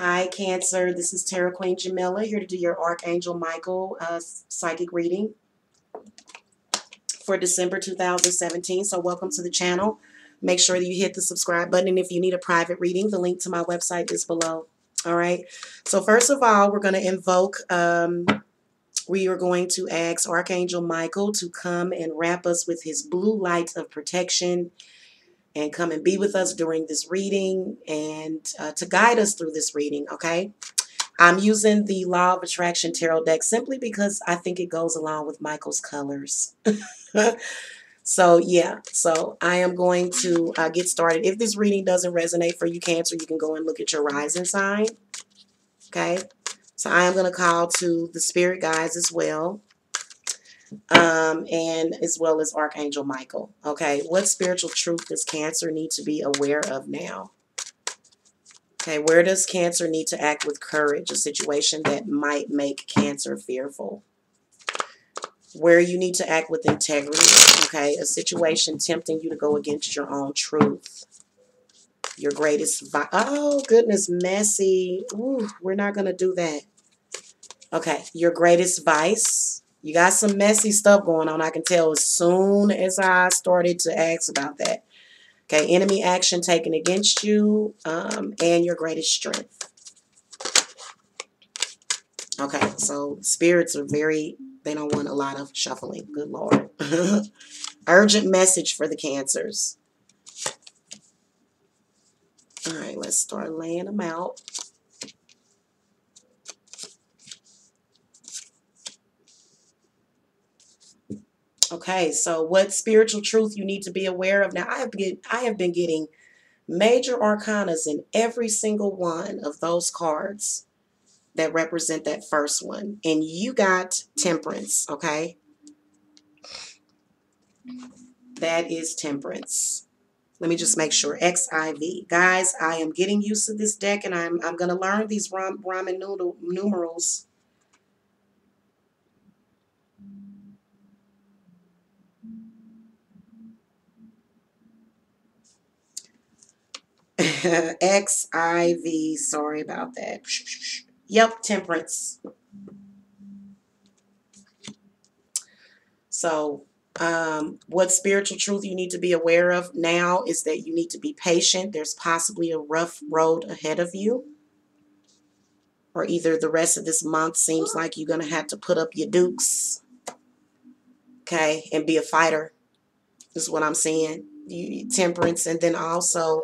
Hi, Cancer. This is Tarot Queen Jamila here to do your Archangel Michael psychic reading for December 2017. So welcome to the channel. Make sure that you hit the subscribe button. And if you need a private reading, the link to my website is below. All right. So first of all, we're going to invoke, we are going to ask Archangel Michael to come and wrap us with his blue light of protection and come and be with us during this reading and to guide us through this reading, okay? I'm using the Law of Attraction Tarot deck simply because I think it goes along with Michael's colors. So, yeah. So, I am going to get started. If this reading doesn't resonate for you, Cancer, you can go and look at your rising sign. Okay? So, I am going to call to the spirit guides as well. And as well as Archangel Michael. Okay? What spiritual truth does Cancer need to be aware of now? Okay, where does Cancer need to act with courage? A situation that might make Cancer fearful. Where you need to act with integrity. Okay, a situation tempting you to go against your own truth. Your greatest oh, goodness, messy. Ooh, we're not going to do that. Okay, your greatest vice. You got some messy stuff going on. I can tell as soon as I started to ask about that. Okay, enemy action taken against you and your greatest strength. Okay, so spirits are they don't want a lot of shuffling. Good Lord. Urgent message for the Cancers. All right, let's start laying them out. Okay, so what spiritual truth you need to be aware of? Now, I have been getting major arcanas in every single one of those cards that represent that first one. And you got Temperance, okay? That is Temperance. Let me just make sure. XIV. Guys, I am getting used to this deck, and I'm going to learn these Roman numerals. XIV. Sorry about that. Yep, Temperance. So, what spiritual truth you need to be aware of now is that you need to be patient. There's possibly a rough road ahead of you. Or either the rest of this month seems like you're going to have to put up your dukes. Okay, and be a fighter. Is what I'm saying. Temperance, and then also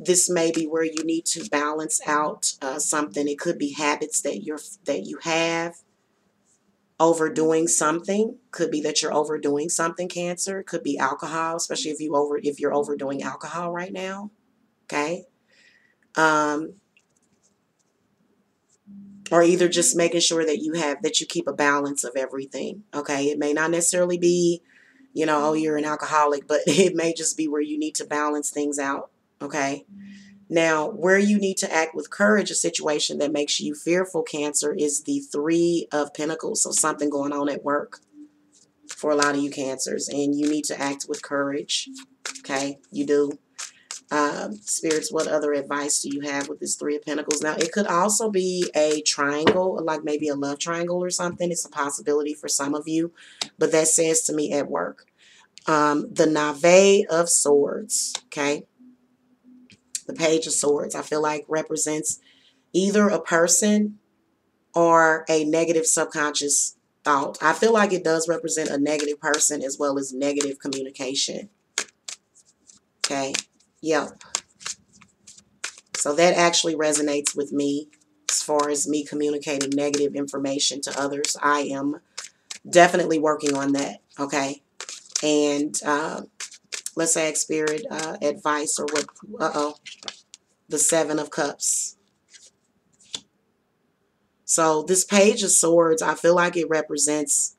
this may be where you need to balance out something. It could be habits that you have. Overdoing something could be that you're overdoing something. Cancer could be alcohol, especially if you're overdoing alcohol right now. Okay, or either just making sure that you keep a balance of everything. Okay, it may not necessarily be, oh, you're an alcoholic, but it may just be where you need to balance things out. Okay. Now, where you need to act with courage, a situation that makes you fearful, Cancer, is the Three of Pentacles. So something going on at work for a lot of you Cancers, and you need to act with courage. Okay, you do. Spirits, what other advice do you have with this Three of Pentacles? Now, it could also be a triangle, like maybe a love triangle or something. It's a possibility for some of you, but that says to me at work. The Knave of Swords, okay? The Page of Swords, I feel like represents either a person or a negative subconscious thought. I feel like it does represent a negative person as well as negative communication. Okay. Yep. So that actually resonates with me as far as me communicating negative information to others. I am definitely working on that. Okay. And let's ask Spirit advice or what. The Seven of Cups. So this Page of Swords, I feel like it represents,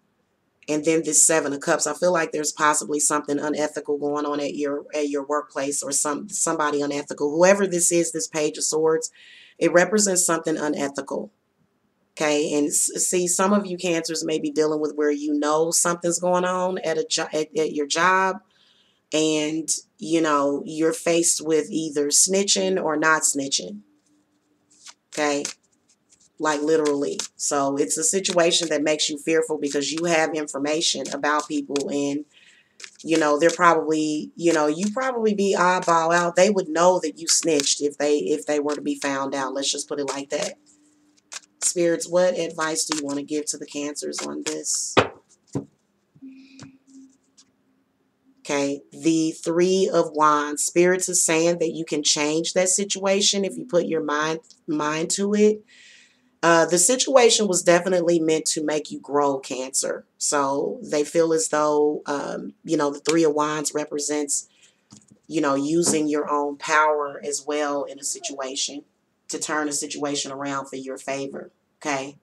and then this Seven of Cups, I feel like there's possibly something unethical going on at your workplace, or somebody unethical. Whoever this is, this Page of Swords, it represents something unethical. Okay, and see, some of you Cancers may be dealing with where something's going on at your job, and you're faced with either snitching or not snitching. Okay. Like literally. So it's a situation that makes you fearful because you have information about people, and you know, they're probably, you know, you probably be eyeball out. They would know that you snitched if they were to be found out. Let's just put it like that. Spirits, what advice do you want to give to the Cancers on this? Okay, the Three of Wands. Spirits is saying that you can change that situation if you put your mind to it. The situation was definitely meant to make you grow, Cancer. So they feel as though, you know, the Three of Wands represents, you know, using your own power as well in a situation to turn a situation around for your favor. Okay.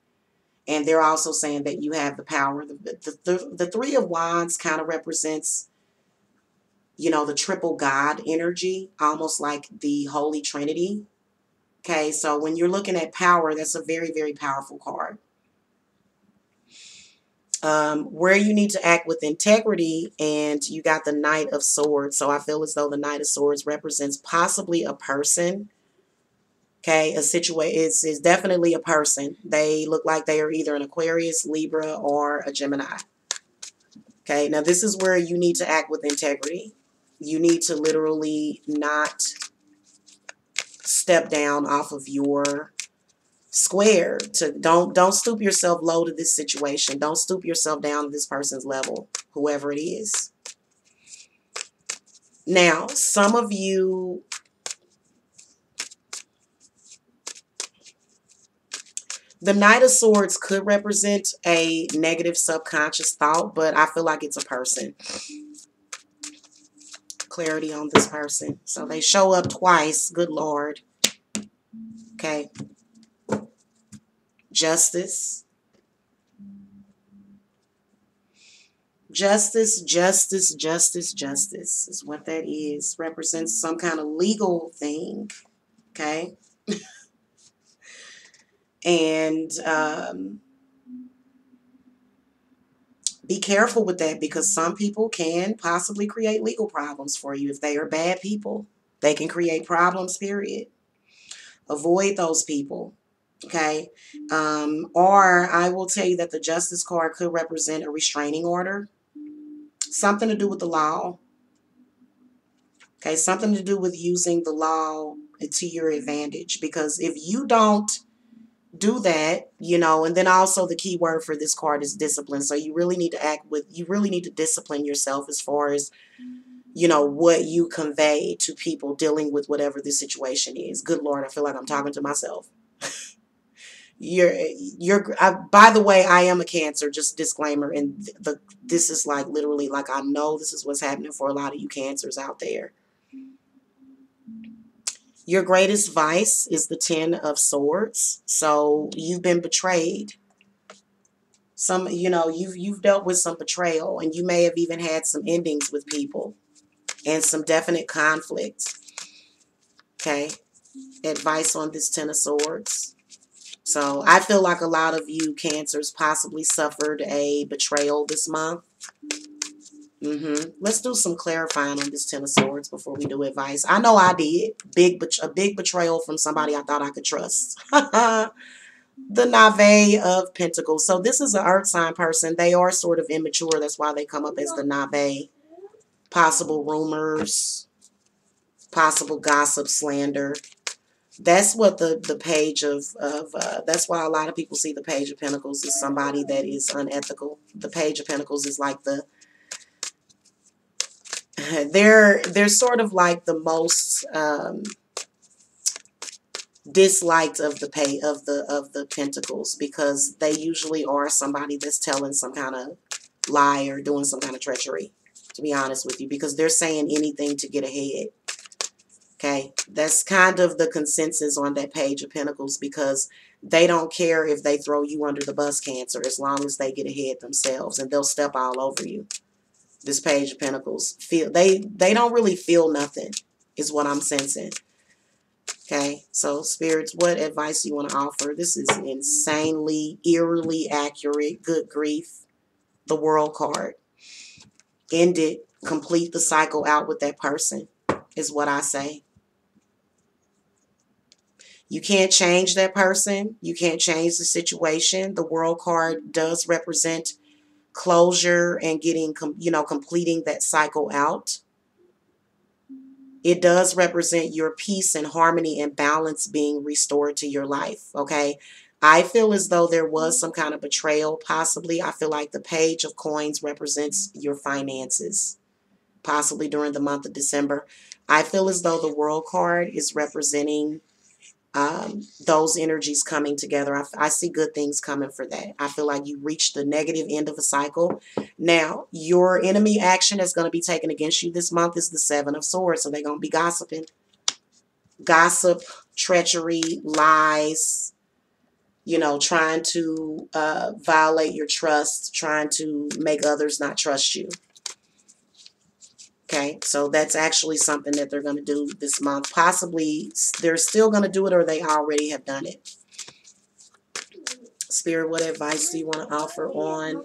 And they're also saying that you have the power. The Three of Wands kind of represents, you know, the triple God energy, almost like the Holy Trinity. Okay. So when you're looking at power, that's a very, very powerful card. Where you need to act with integrity, and you got the Knight of Swords. So I feel as though the Knight of Swords represents possibly a person. Okay, a situation is definitely a person. They look like they are either an Aquarius, Libra, or a Gemini. Okay, now this is where you need to act with integrity. You need to literally not step down off of your square. To don't stoop yourself low to this situation. Don't stoop yourself down to this person's level, whoever it is. Now, some of you, the Knight of Swords could represent a negative subconscious thought, but I feel like it's a person. Clarity on this person. So they show up twice. Good Lord. Okay. Justice. Justice, justice, justice, justice is what that is. Represents some kind of legal thing. Okay. And be careful with that, because some people can possibly create legal problems for you if they are bad people. They can create problems, period. Avoid those people. Okay. Or I will tell you that the Justice card could represent a restraining order. Something to do with the law. Okay. Something to do with using the law to your advantage. Because if you don't do that, you know, and then also the key word for this card is discipline. So you really need to you really need to discipline yourself as far as, you know, what you convey to people dealing with whatever the situation is. Good Lord, I feel like I'm talking to myself. By the way, I am a Cancer, just disclaimer. And this is like literally, like, I know this is what's happening for a lot of you Cancers out there. Your greatest vice is the Ten of Swords. So you've been betrayed. You know, you've dealt with some betrayal, and you may have even had some endings with people and some definite conflict. Okay. Advice on this Ten of Swords. So I feel like a lot of you Cancers possibly suffered a betrayal this month. Let's do some clarifying on this Ten of Swords before we do advice. I know I did. A big betrayal from somebody I thought I could trust. The Knave of Pentacles. So this is an earth sign person. They are sort of immature. That's why they come up as the Knave. Possible rumors. Possible gossip, slander. That's what the page of that's why a lot of people see the Page of Pentacles as somebody that is unethical. The Page of Pentacles is like the they're sort of like the most disliked of the Pentacles, because they usually are somebody that's telling some kind of lie or doing some kind of treachery, to be honest with you, because they're saying anything to get ahead. Okay, that's kind of the consensus on that Page of Pentacles, because they don't care if they throw you under the bus, Cancer, as long as they get ahead themselves, and they'll step all over you. This Page of Pentacles, they don't really feel nothing, is what I'm sensing. Okay, so spirits, what advice do you want to offer? This is insanely, eerily accurate. Good grief. The World card. End it. Complete the cycle out with that person, is what I say. You can't change that person. You can't change the situation. The World card does represent closure and getting, completing that cycle out. It does represent your peace and harmony and balance being restored to your life, okay? I feel as though there was some kind of betrayal, possibly. I feel like the Page of Coins represents your finances, possibly during the month of December. I feel as though the World card is representing those energies coming together. I see good things coming for that. I feel like you reached the negative end of a cycle. Now, your enemy action that's going to be taken against you this month is the Seven of Swords. So they're going to be gossiping. Gossip, treachery, lies, trying to violate your trust, trying to make others not trust you. Okay, so that's actually something that they're going to do this month. Possibly they're still going to do it, or they already have done it. Spirit, what advice do you want to offer on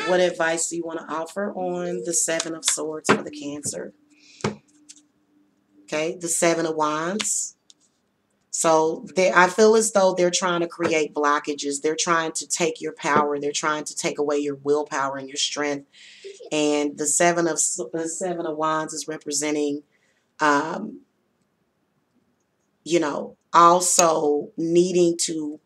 what advice do you want to offer on the Seven of Swords for the Cancer? Okay, the Seven of Wands. So I feel as though they're trying to create blockages. They're trying to take your power. They're trying to take away your willpower and your strength. And the Seven of Wands is representing, also needing to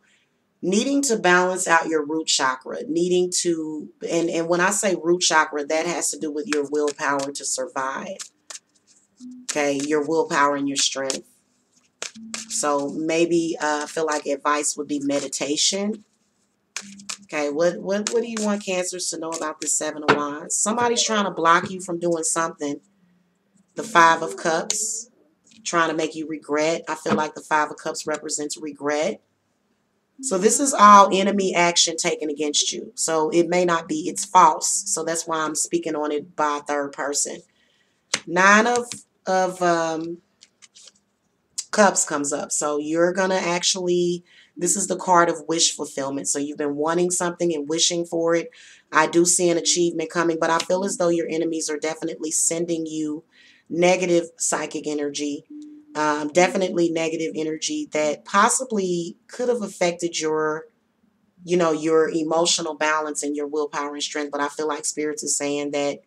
balance out your root chakra, needing to, and when I say root chakra, that has to do with your willpower to survive. Okay, your willpower and your strength. So maybe I feel like advice would be meditation. Okay, what do you want Cancers to know about this Seven of Wands? Somebody's trying to block you from doing something. The Five of Cups, trying to make you regret. I feel like the Five of Cups represents regret. So this is all enemy action taken against you. So it may not be, it's false. So that's why I'm speaking on it by third person. Nine of Cups comes up. So you're going to actually, this is the card of wish fulfillment. So you've been wanting something and wishing for it. I do see an achievement coming, but I feel as though your enemies are definitely sending you negative psychic energy. Definitely negative energy that possibly could have affected your, your emotional balance and your willpower and strength. But I feel like Spirits is saying that,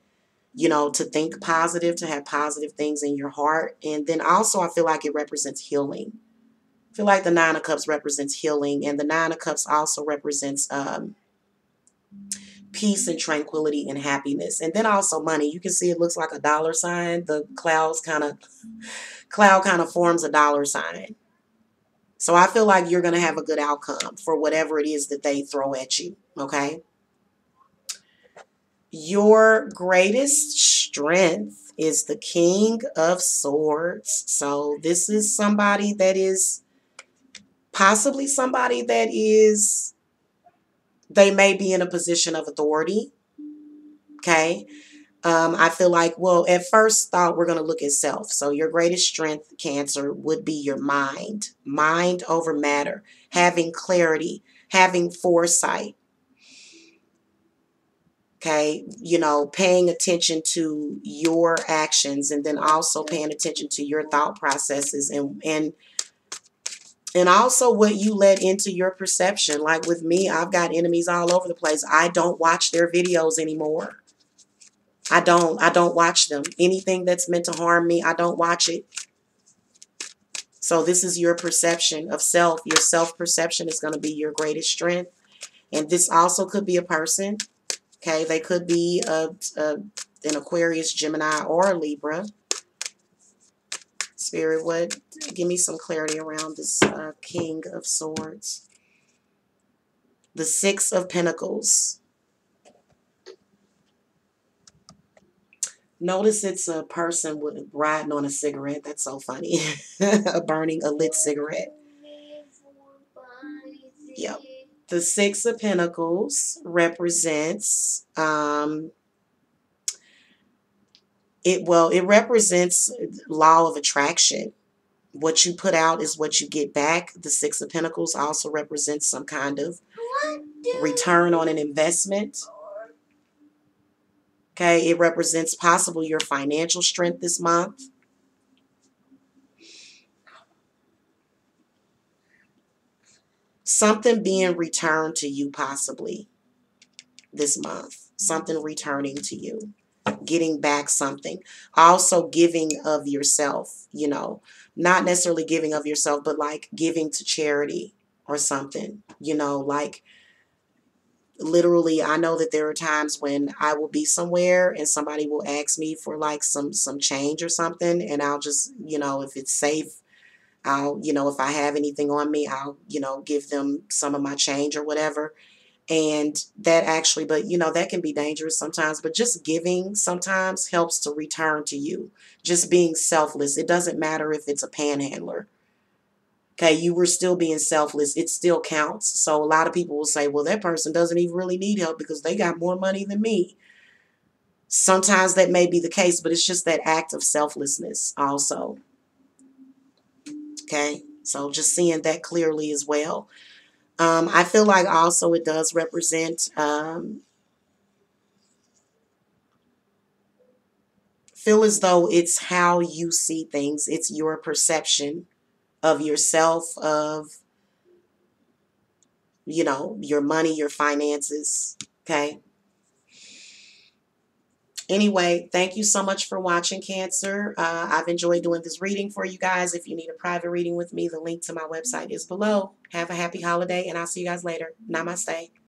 to think positive, to have positive things in your heart. And then also I feel like it represents healing. I feel like the Nine of Cups represents healing. And the Nine of Cups also represents peace and tranquility and happiness. And then also money. You can see it looks like a dollar sign. The cloud kind of forms a dollar sign. So I feel like you're going to have a good outcome for whatever it is that they throw at you. Okay. Your greatest strength is the King of Swords. So this is somebody that is possibly somebody that is, they may be in a position of authority. Okay. I feel like, well, at first thought, we're going to look at self. So your greatest strength, Cancer, would be your mind. Mind over matter. Having clarity. Having foresight. Okay, paying attention to your actions, and then also paying attention to your thought processes, and also what you let into your perception. Like with me, I've got enemies all over the place. I don't watch their videos anymore. I don't watch them. Anything that's meant to harm me, I don't watch it. So this is your perception of self. Your self-perception is going to be your greatest strength. And this also could be a person. Okay, they could be an Aquarius, Gemini, or a Libra. Spirit, give me some clarity around this King of Swords. The Six of Pentacles. Notice it's a person riding on a cigarette. That's so funny. Burning a lit cigarette. Yep. The Six of Pentacles represents it represents law of attraction. What you put out is what you get back. The Six of Pentacles also represents some kind of return on an investment. Okay, it represents possible your financial strength this month. Something being returned to you possibly this month. Something returning to you. Getting back something. Also giving of yourself, you know. Not necessarily giving of yourself, but like giving to charity or something. You know, like literally, I know that there are times when I will be somewhere and somebody will ask me for like some change or something, and I'll just, you know, if it's safe, I'll, you know, if I have anything on me, I'll, you know, give them some of my change or whatever. And that actually, but you know, that can be dangerous sometimes, but just giving sometimes helps to return to you. Just being selfless. It doesn't matter if it's a panhandler. Okay, you were still being selfless. It still counts. So a lot of people will say, well, that person doesn't even really need help because they got more money than me. Sometimes that may be the case, but it's just that act of selflessness also. Okay, so just seeing that clearly as well. I feel like also it does represent, feel as though it's how you see things. It's your perception of yourself, of, you know, your money, your finances. Okay. Anyway, thank you so much for watching, Cancer. I've enjoyed doing this reading for you guys. If you need a private reading with me, the link to my website is below. Have a happy holiday, and I'll see you guys later. Namaste.